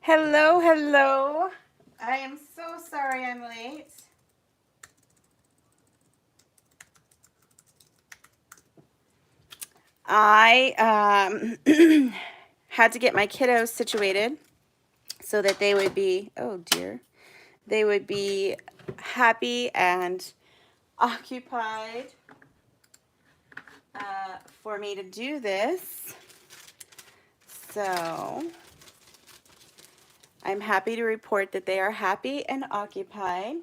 Hello, hello. I am so sorry I'm late. I had to get my kiddos situated so that they would be, oh dear, they would be happy and occupied for me to do this. So I'm happy to report that they are happy and occupied.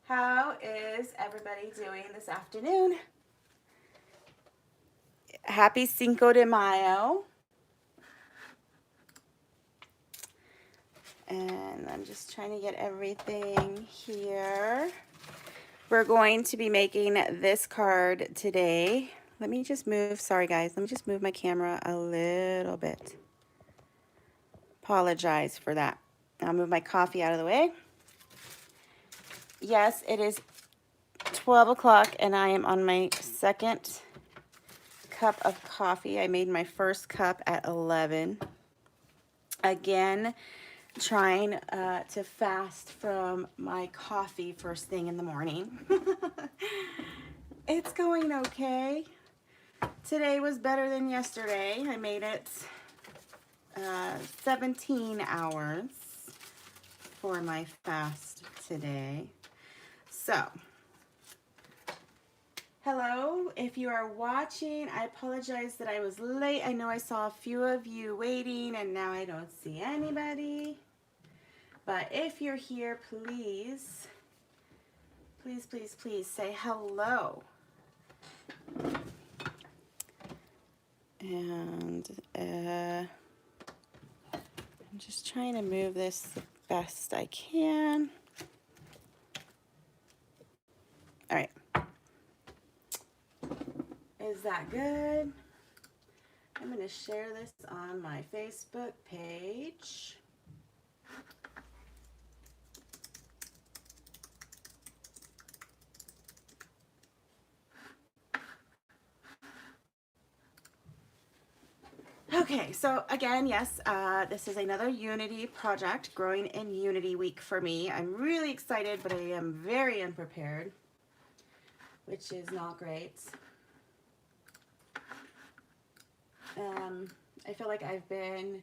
How is everybody doing this afternoon? Happy Cinco de Mayo. And I'm just trying to get everything here. We're going to be making this card today. Let me just move, sorry guys, let me just move my camera a little bit. Apologize for that. I'll move my coffee out of the way. Yes, it is 12 o'clock and I am on my second cup of coffee. I made my first cup at 11. Again, trying to fast from my coffee first thing in the morning. It's going okay. Today was better than yesterday. I made it 17 hours for my fast today. So, hello, if you are watching, I apologize that I was late. I know I saw a few of you waiting and now I don't see anybody. But if you're here, please, please, please, please say hello. And I'm just trying to move this the best I can. All right. Is that good? I'm going to share this on my Facebook page. Okay, so again, yes, this is another Unity project, Growing in Unity week for me. I'm really excited, but I am very unprepared, which is not great. I feel like I've been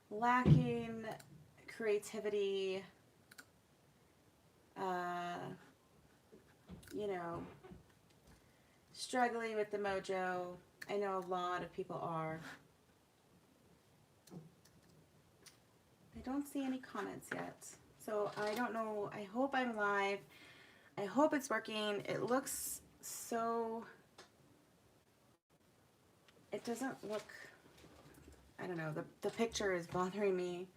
lacking creativity, you know, struggling with the mojo. I know a lot of people are. I don't see any comments yet. So I don't know. I hope I'm live. I hope it's working. It looks so, it doesn't look, I don't know, the picture is bothering me.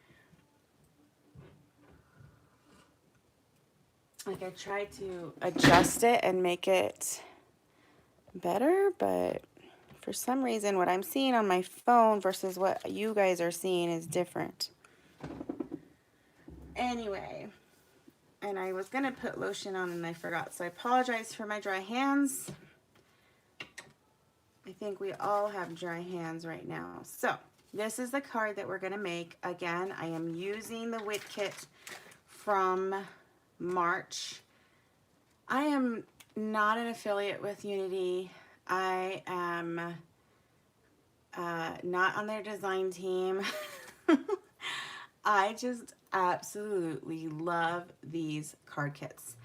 Like I tried to adjust it and make it better, but for some reason what I'm seeing on my phone versus what you guys are seeing is different. Anyway, and I was gonna put lotion on and I forgot, so I apologize for my dry hands. I think we all have dry hands right now. So this is the card that we're gonna make. Again, I am using the Whit-Kit from March. I am not an affiliate with Unity. I am not on their design team. I just absolutely love these card kits.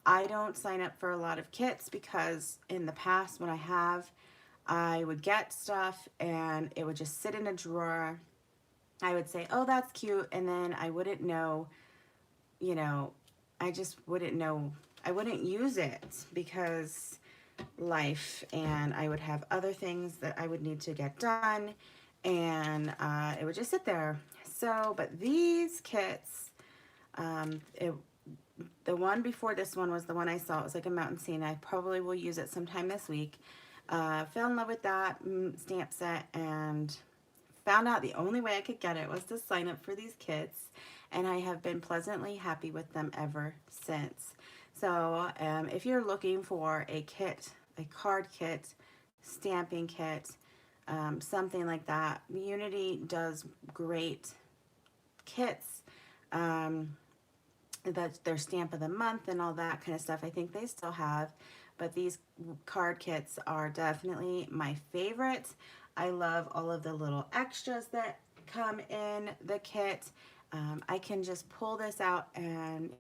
I don't sign up for a lot of kits because in the past when I have, I would get stuff and it would just sit in a drawer. I would say, oh, that's cute. And then I wouldn't know, you know, I just wouldn't know. I wouldn't use it because life, and I would have other things that I would need to get done, and it would just sit there. So, but these kits, the one before this one was the one I saw. It was like a mountain scene. I probably will use it sometime this week. Fell in love with that stamp set and found out the only way I could get it was to sign up for these kits, and I have been pleasantly happy with them ever since. So if you're looking for a kit, a card kit, stamping kit, something like that. Unity does great kits. That's their stamp of the month and all that kind of stuff. I think they still have, but these card kits are definitely my favorite. I love all of the little extras that come in the kit. I can just pull this out and,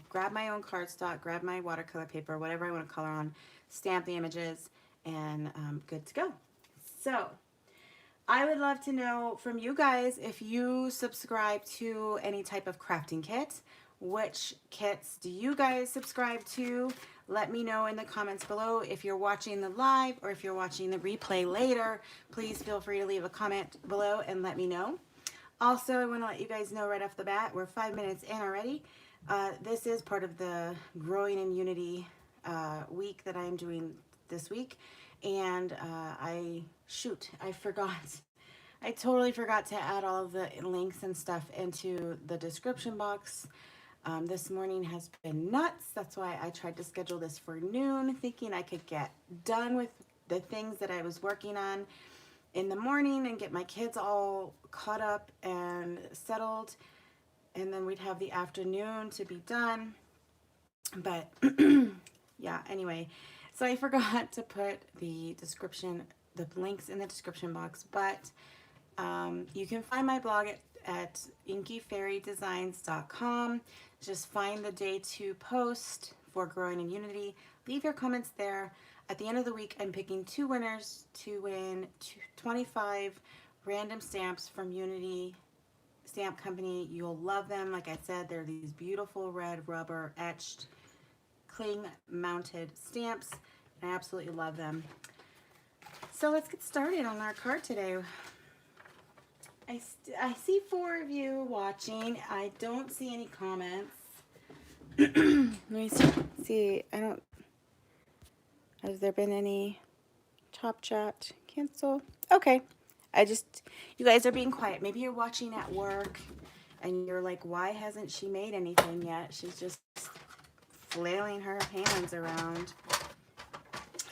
grab my own cardstock, grab my watercolor paper, whatever I want to color on, stamp the images, and good to go. So I would love to know from you guys if you subscribe to any type of crafting kit. Which kits do you guys subscribe to? Let me know in the comments below. If you're watching the live or if you're watching the replay later, please feel free to leave a comment below and let me know. Also, I want to let you guys know right off the bat, we're 5 minutes in already. This is part of the Growing in Unity week that I'm doing this week. And I forgot. I totally forgot to add all of the links and stuff into the description box. This morning has been nuts. That's why I tried to schedule this for noon, thinking I could get done with the things that I was working on in the morning and get my kids all caught up and settled. And then we'd have the afternoon to be done. But yeah, anyway. So I forgot to put the links in the description box, but you can find my blog at inkyfairydesigns.com. Just find the day to post for Growing in Unity. Leave your comments there. At the end of the week, I'm picking 2 winners to win 25 random stamps from Unity Stamp Company. You'll love them. Like I said, they're these beautiful red rubber etched cling mounted stamps. I absolutely love them. So let's get started on our card today. I see 4 of you watching. I don't see any comments. Let me see. Has there been any top chat? Cancel. Okay. You guys are being quiet. Maybe you're watching at work and you're like, why hasn't she made anything yet? She's just flailing her hands around.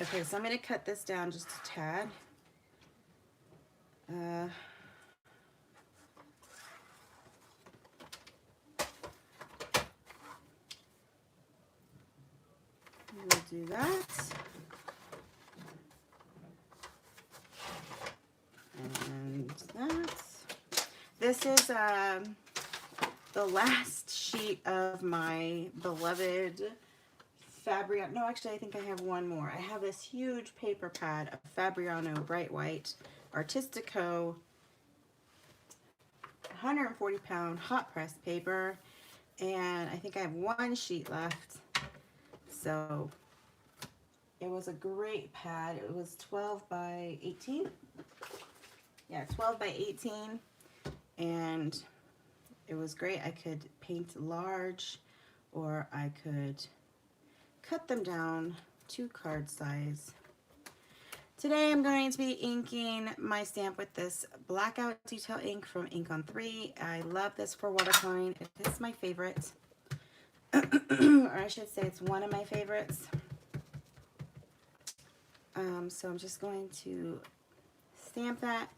Okay, so I'm going to cut this down just a tad. We'll do that. And that. This is the last sheet of my beloved Fabriano. No, actually, I think I have one more. I have this huge paper pad of Fabriano Bright White Artistico 140-pound hot press paper, and I think I have 1 sheet left. So it was a great pad. It was 12 by 18. Yeah, 12 by 18, and it was great. I could paint large, or I could cut them down to card size. Today I'm going to be inking my stamp with this Blackout detail ink from Ink on 3. I love this for watercoloring. It is my favorite. Or I should say it's one of my favorites. So I'm just going to stamp that.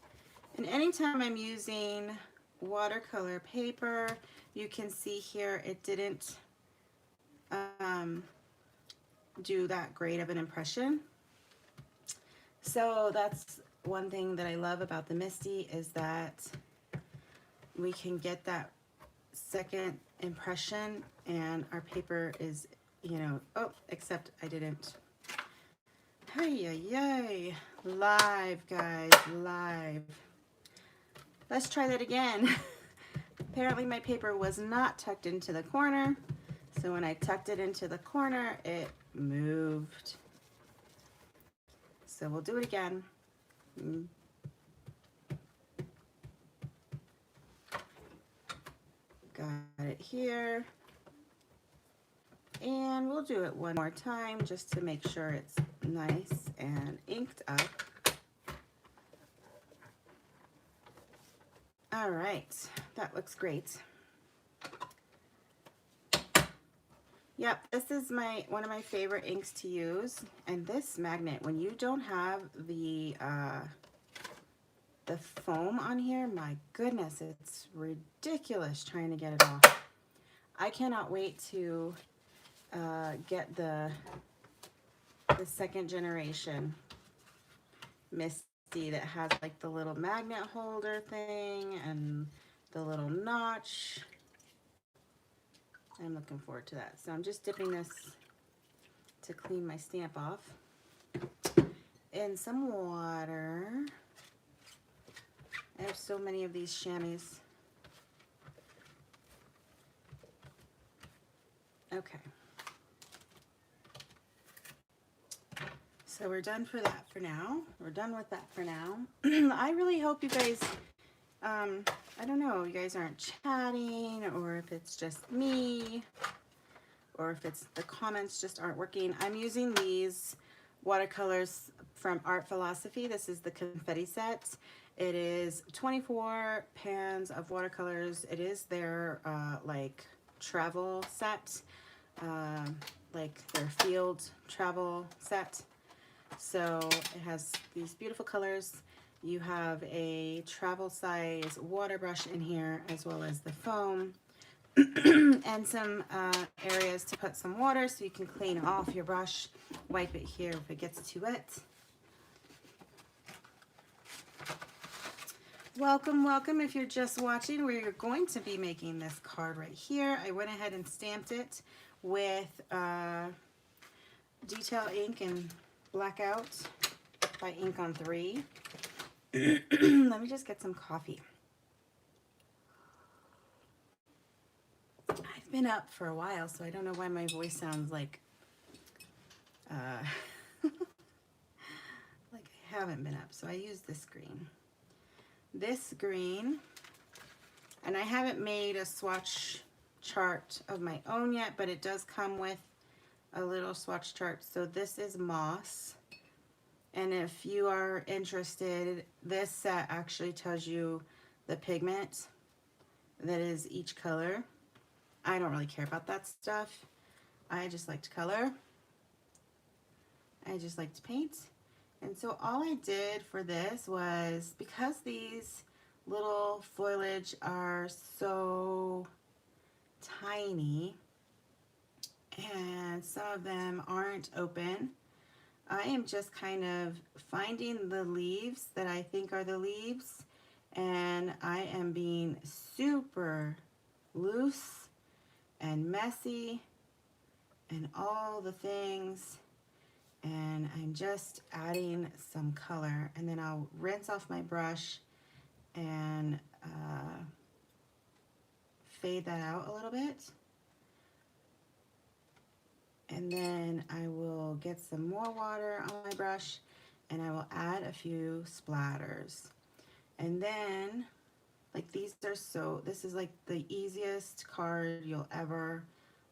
And anytime I'm using watercolor paper, you can see here it didn't do that great of an impression. So that's one thing that I love about the Misty, is that we can get that second impression, and our paper is, oh, except I didn't. Hey, live, guys, live. Let's try that again. Apparently my paper was not tucked into the corner, so when I tucked it into the corner, it moved. So we'll do it again. Got it here. And we'll do it one more time just to make sure it's nice and inked up. All right, that looks great. Yep, this is one of my favorite inks to use. And this magnet, when you don't have the foam on here, my goodness, it's ridiculous trying to get it off. I cannot wait to get the second generation Misty that has like the little magnet holder thing and the little notch. I'm looking forward to that. So I'm just dipping this to clean my stamp off in some water. I have so many of these chamois. Okay. So we're done for that for now. We're done with that for now. I really hope you guys, I don't know, you guys aren't chatting, or if it's just me, or if it's the comments just aren't working. I'm using these watercolors from Art Philosophy. This is the Confetti set. It is 24 pans of watercolors. It is their like travel set, like their field travel set. So it has these beautiful colors. You have a travel size water brush in here, as well as the foam and some areas to put some water so you can clean off your brush, wipe it here if it gets too wet. Welcome, welcome. If you're just watching, we're going to be making this card right here. I went ahead and stamped it with detail ink and Blackout by Ink on 3. Let me just get some coffee. I've been up for a while, so I don't know why my voice sounds like like I haven't been up. So I use this green. This green, and I haven't made a swatch chart of my own yet, but it does come with a little swatch chart. So this is moss, and if you are interested, this set actually tells you the pigment that is each color. I don't really care about that stuff. I just like to color. I just like to paint. And so all I did for this was, because these little foliage are so tiny and some of them aren't open, I am just kind of finding the leaves that I think are the leaves, and I am being super loose and messy and all the things, and I'm just adding some color, and then I'll rinse off my brush and fade that out a little bit. And then I will get some more water on my brush and I will add a few splatters. And then, like, these are so, this is like the easiest card you'll ever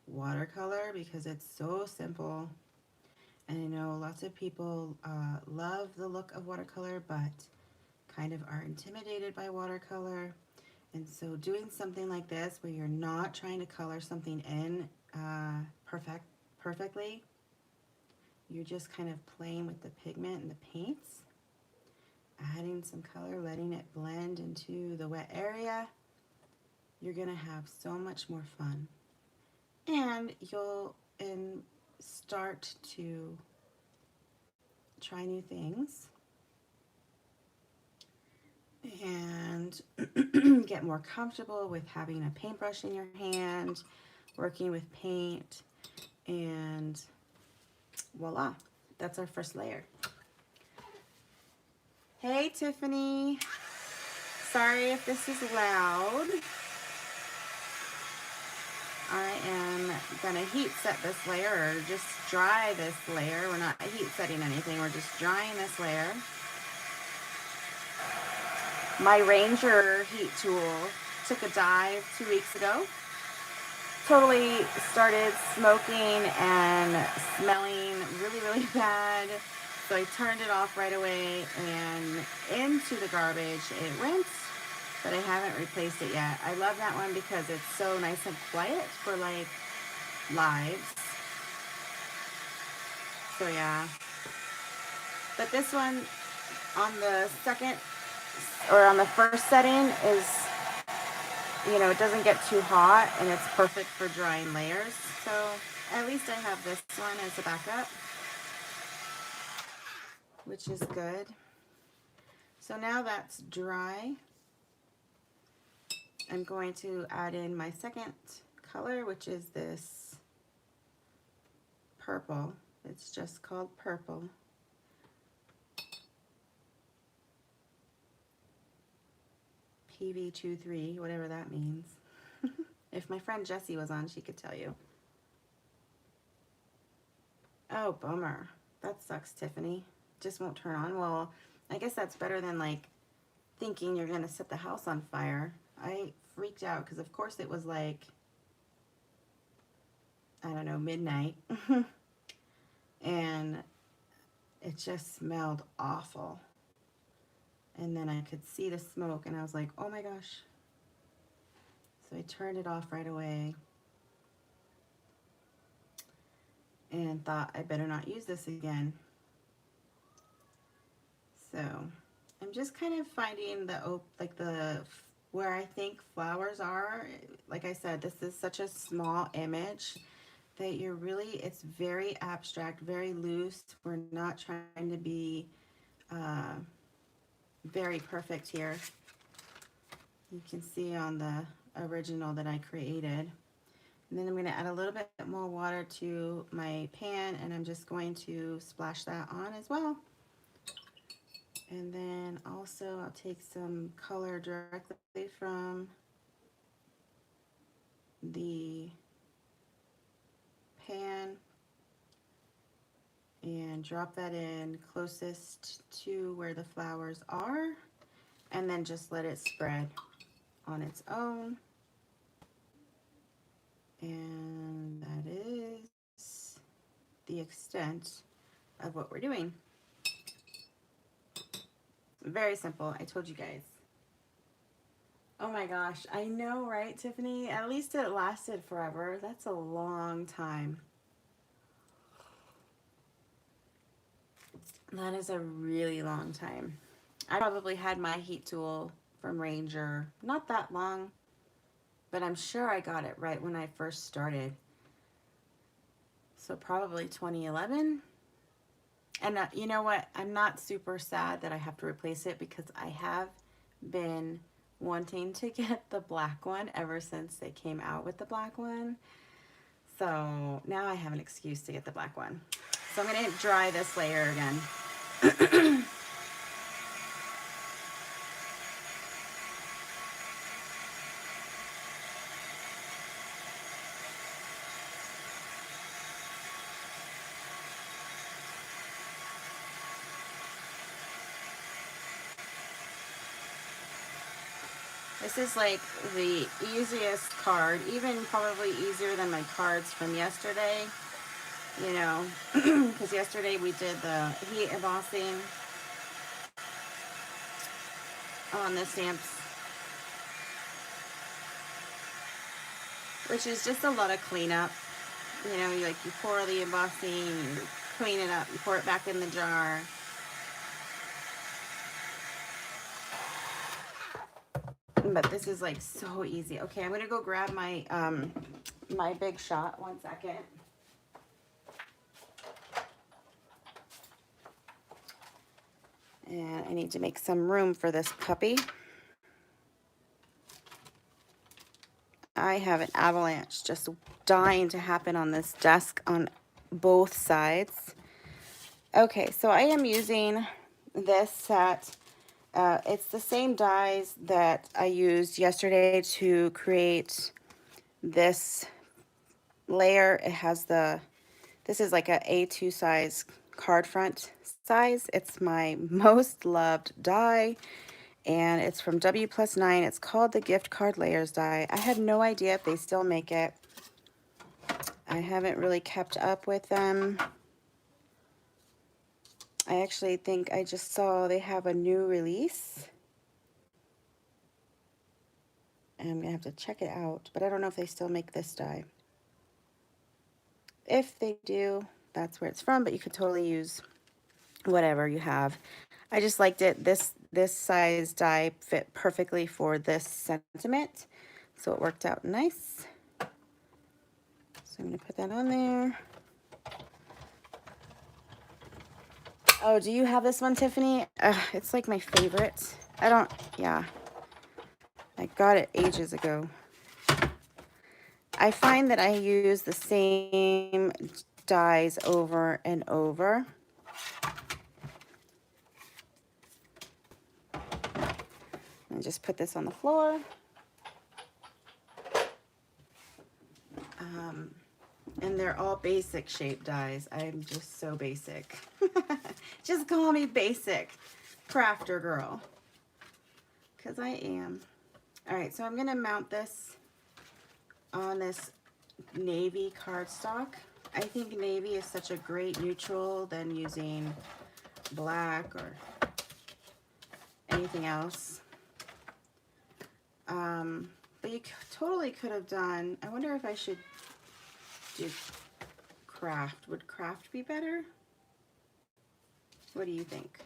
watercolor because it's so simple. And I know lots of people love the look of watercolor, but kind of are intimidated by watercolor. And so doing something like this where you're not trying to color something in perfectly, you're just kind of playing with the pigment and the paints, adding some color, letting it blend into the wet area. You're gonna have so much more fun, and you'll start to try new things and get more comfortable with having a paintbrush in your hand, working with paint, and voila, that's our first layer. Hey Tiffany, sorry if this is loud. I am gonna heat set this layer, or just dry this layer. We're not heat setting anything, we're just drying this layer. My Ranger heat tool took a dive 2 weeks ago. Totally started smoking and smelling really, really bad. So I turned it off right away and into the garbage it went, but I haven't replaced it yet. I love that one because it's so nice and quiet for like lives. So yeah. But this one on the second or on the first setting is, you know, it doesn't get too hot and it's perfect for drying layers. So at least I have this one as a backup, which is good. So now that's dry. I'm going to add in my second color, which is this purple. It's just called purple. PV23, whatever that means. If my friend Jessie was on, she could tell you. Oh, bummer. That sucks, Tiffany. Just won't turn on. Well, I guess that's better than like thinking you're gonna set the house on fire. I freaked out because of course it was like, I don't know, midnight. And it just smelled awful. And then I could see the smoke and I was like, oh my gosh. So I turned it off right away and thought I better not use this again. So I'm just kind of finding where I think flowers are. Like I said, this is such a small image that it's very abstract, very loose. We're not trying to be very perfect here. You can see on the original that I created. And then I'm going to add a little bit more water to my pan, and I'm just going to splash that on as well. And then also I'll take some color directly from the pan and drop that in closest to where the flowers are, and then just let it spread on its own. And that is the extent of what we're doing. Very simple, I told you guys. Oh my gosh, I know, right, Tiffany? At least it lasted forever. That's a long time. That is a really long time. I probably had my heat tool from Ranger not that long, but I'm sure I got it right when I first started. So probably 2011. And you know what? I'm not super sad that I have to replace it because I have been wanting to get the black one ever since they came out with the black one. So now I have an excuse to get the black one. So I'm going to dry this layer again. This is like the easiest card, even probably easier than my cards from yesterday, you know, because yesterday we did the heat embossing on the stamps, which is just a lot of cleanup. You know, you pour the embossing, you clean it up, you pour it back in the jar. But this is like so easy. Okay, I'm gonna go grab my my big shot. 1 second. And I need to make some room for this puppy. I have an avalanche just dying to happen on this desk on both sides. Okay, so I am using this set. It's the same dies that I used yesterday to create this layer. It has this is like a A2 size card front size. It's my most loved die, and it's from W+9. It's called the Gift Card Layers die. I have no idea if they still make it. I haven't really kept up with them. I actually think I just saw they have a new release. And I'm gonna have to check it out, but I don't know if they still make this die. If they do, that's where it's from, but you could totally use whatever you have. I just liked it. This size die fit perfectly for this sentiment, so it worked out nice. So I'm gonna put that on there. Oh, do you have this one, Tiffany? It's like my favorite. Yeah. I got it ages ago. I find that I use the same dies over and over. And just put this on the floor. And they're all basic shape dies. I'm just so basic. Just call me basic crafter girl, because I am. All right, so I'm gonna mount this on this navy cardstock. I think navy is such a great neutral than using black or anything else. But you totally could have done, I wonder if I should do craft. Would craft be better? What do you think?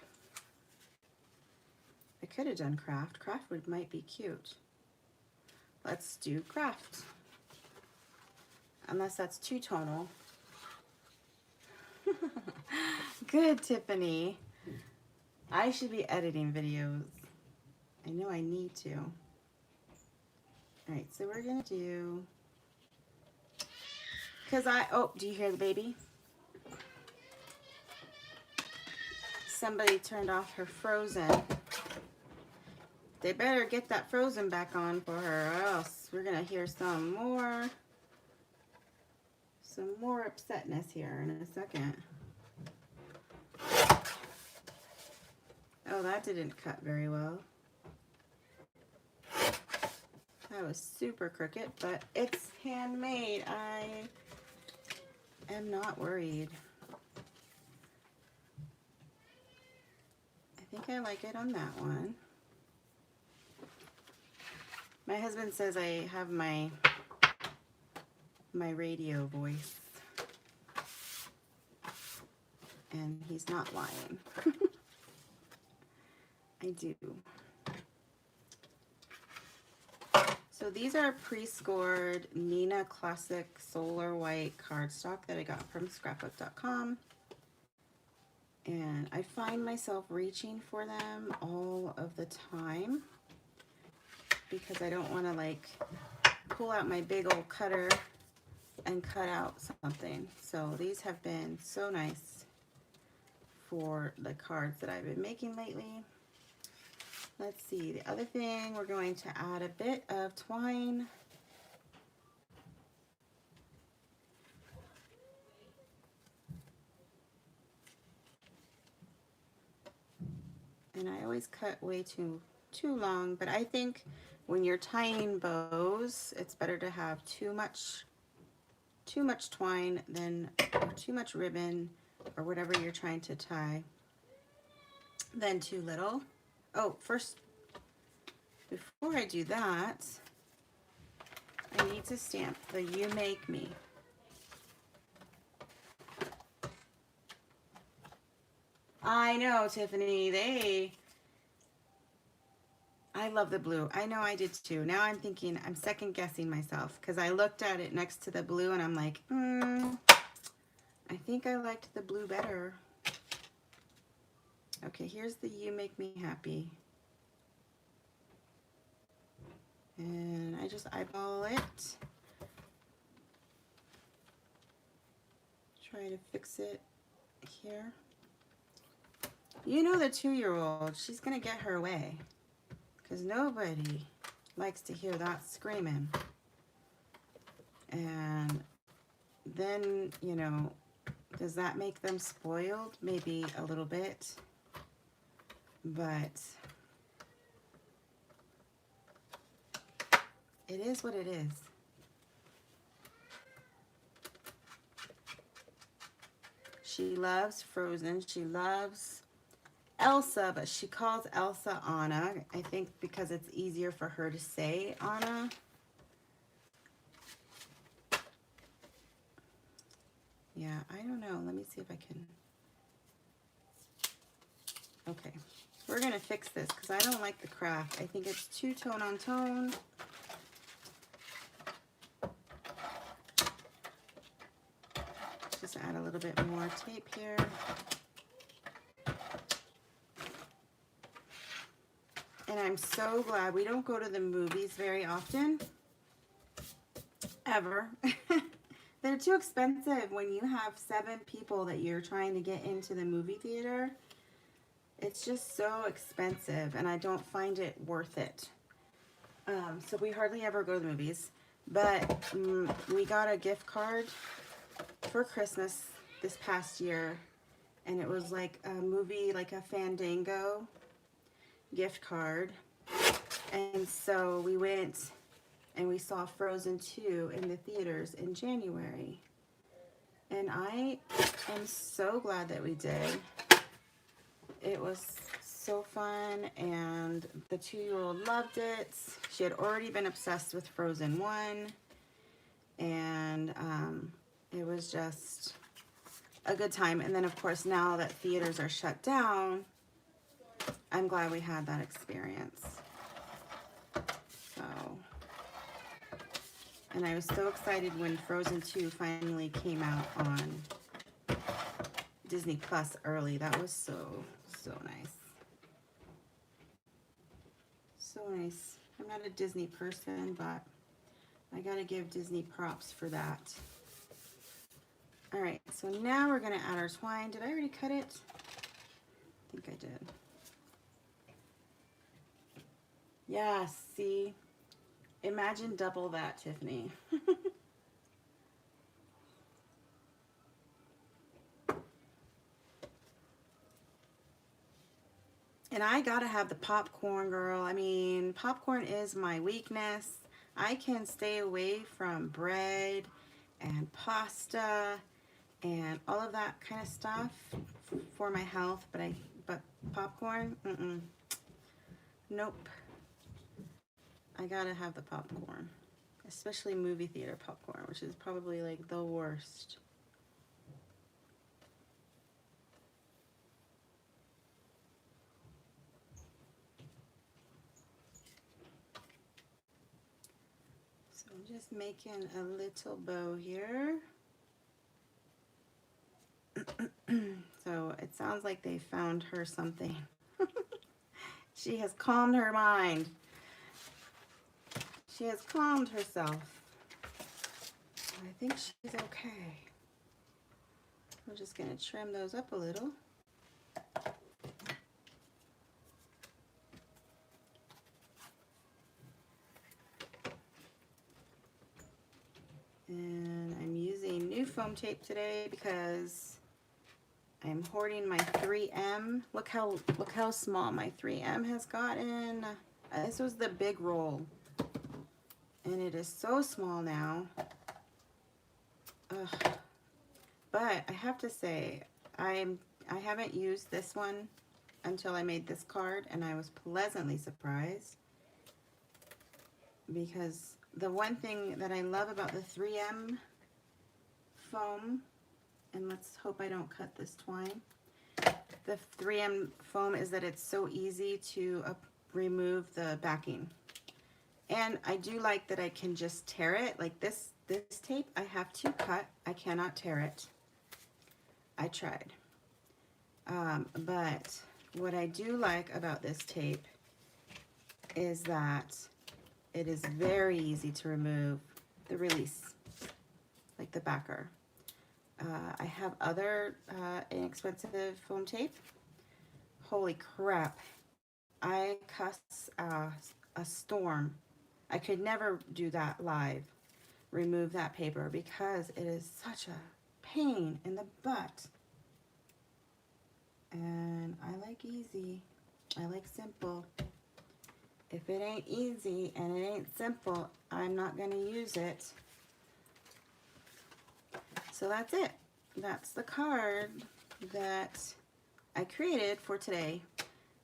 I could have done craft. Craft might be cute. Let's do craft. Unless that's too tonal. Good, Tiffany. I should be editing videos. I know I need to. All right, so we're gonna do, oh, do you hear the baby? Somebody turned off her Frozen. They better get that Frozen back on for her, or else we're gonna hear some more upsetness here in a second. Oh, that didn't cut very well. That was super crooked, but it's handmade. I am not worried. I think I like it on that one. My husband says I have my radio voice. And he's not lying. I do. So these are pre-scored Nina Classic Solar White cardstock that I got from scrapbook.com. And I find myself reaching for them all of the time because I don't want to like pull out my big old cutter and cut out something. So these have been so nice for the cards that I've been making lately. Let's see, the other thing, we're going to add a bit of twine. And I always cut way too long, but I think when you're tying bows, it's better to have too much twine or too much ribbon or whatever you're trying to tie than too little. Oh, first, before I do that, I need to stamp the You Make Me. I know, Tiffany, I love the blue. I know I did too. Now I'm thinking, I'm second guessing myself because I looked at it next to the blue and I'm like, I think I liked the blue better. Okay, here's the You Make Me Happy. And I just eyeball it. Try to fix it here. You know the 2-year-old, she's gonna get her way because nobody likes to hear that screaming. And then, you know, does that make them spoiled? Maybe a little bit, but it is what it is. She loves Frozen. She loves Elsa, but she calls Elsa Anna. I think because it's easier for her to say Anna. Yeah, I don't know. Let me see if I can. Okay, we're gonna fix this because I don't like the craft. I think it's too tone on tone. Just add a little bit more tape here. And I'm so glad we don't go to the movies very often, ever. They're too expensive when you have 7 people that you're trying to get into the movie theater. It's just so expensive, and I don't find it worth it. So we hardly ever go to the movies. But we got a gift card for Christmas this past year, and it was like a movie, like a Fandango gift card. And so we went and we saw Frozen 2 in the theaters in January. And I am so glad that we did. It was so fun, and the 2-year-old loved it. She had already been obsessed with Frozen 1, and it was just a good time. And then, of course, now that theaters are shut down, I'm glad we had that experience. So, and I was so excited when Frozen 2 finally came out on Disney Plus early. That was so nice. So nice. I'm not a Disney person, but I gotta give Disney props for that. All right, so now we're gonna add our twine. Did I already cut it? I think I did. Yeah, see? Imagine double that, Tiffany. And I gotta have the popcorn, girl. I mean, popcorn is my weakness. I can stay away from bread and pasta and all of that kind of stuff for my health, but popcorn, nope. I gotta have the popcorn, especially movie theater popcorn, which is probably like the worst. So I'm just making a little bow here. So it sounds like they found her something. She has calmed her mind. She has calmed herself. I think she's okay. We're just going to trim those up a little. And I'm using new foam tape today because I'm hoarding my 3M. Look how small my 3M has gotten. This was the big roll, and it is so small now. Ugh. But I have to say, I haven't used this one until I made this card, and I was pleasantly surprised, because the one thing that I love about the 3M foam, and let's hope I don't cut this twine, the 3M foam, is that it's so easy to remove the backing. And I do like that I can just tear it. Like this tape, I have to cut. I cannot tear it. I tried. But what I do like about this tape is that it is very easy to remove the release, like the backer. I have other inexpensive foam tape. Holy crap. I cuss a storm. I could never do that live, remove that paper, because it is such a pain in the butt. And I like easy. I like simple. If it ain't easy and it ain't simple, I'm not going to use it. So that's it. That's the card that I created for today.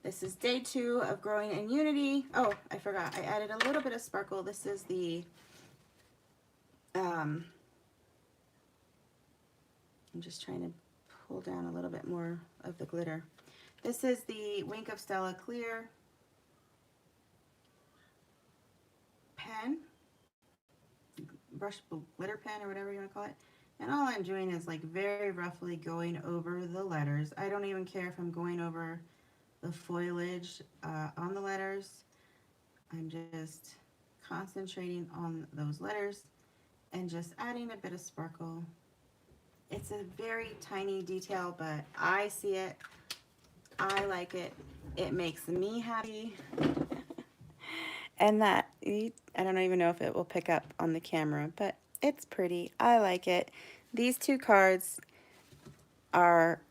This is day 2 of Growing in Unity. Oh, I forgot. I added a little bit of sparkle. This is the I'm just trying to pull down a little bit more of the glitter. This is the Wink of Stella Clear pen, brush glitter pen or whatever you want to call it. And all I'm doing is like very roughly going over the letters. I don't even care if I'm going over the foliage on the letters. I'm just concentrating on those letters and just adding a bit of sparkle. It's a very tiny detail, but I see it. I like it. It makes me happy. And that, I don't even know if it will pick up on the camera, but it's pretty. I like it. These two cards are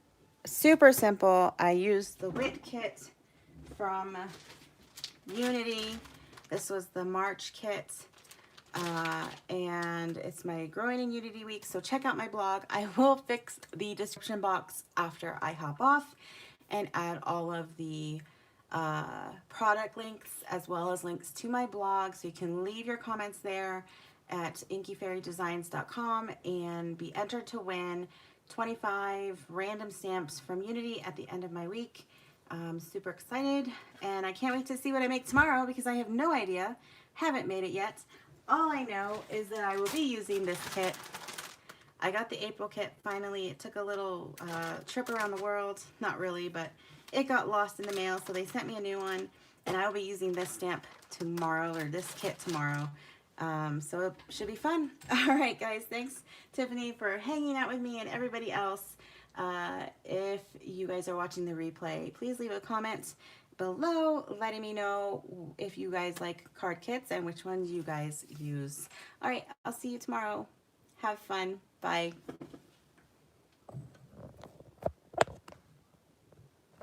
super simple. I used the Whit-Kit from Unity. This was the March kit. And it's my Growing in Unity week, so check out my blog. I will fix the description box after I hop off and add all of the product links as well as links to my blog, so you can leave your comments there at inkyfairydesigns.com and be entered to win 25 random stamps from Unity at the end of my week. I'm super excited, and I can't wait to see what I make tomorrow because I have no idea. Haven't made it yet. All I know is that I will be using this kit. I got the April kit finally. It took a little trip around the world. Not really, but it got lost in the mail, so they sent me a new one, and I will be using this stamp tomorrow, or this kit tomorrow. So it should be fun. All right, guys, thanks, Tiffany, for hanging out with me and everybody else. If you guys are watching the replay, please leave a comment below letting me know if you guys like card kits and which ones you guys use. All right, I'll see you tomorrow. Have fun. Bye.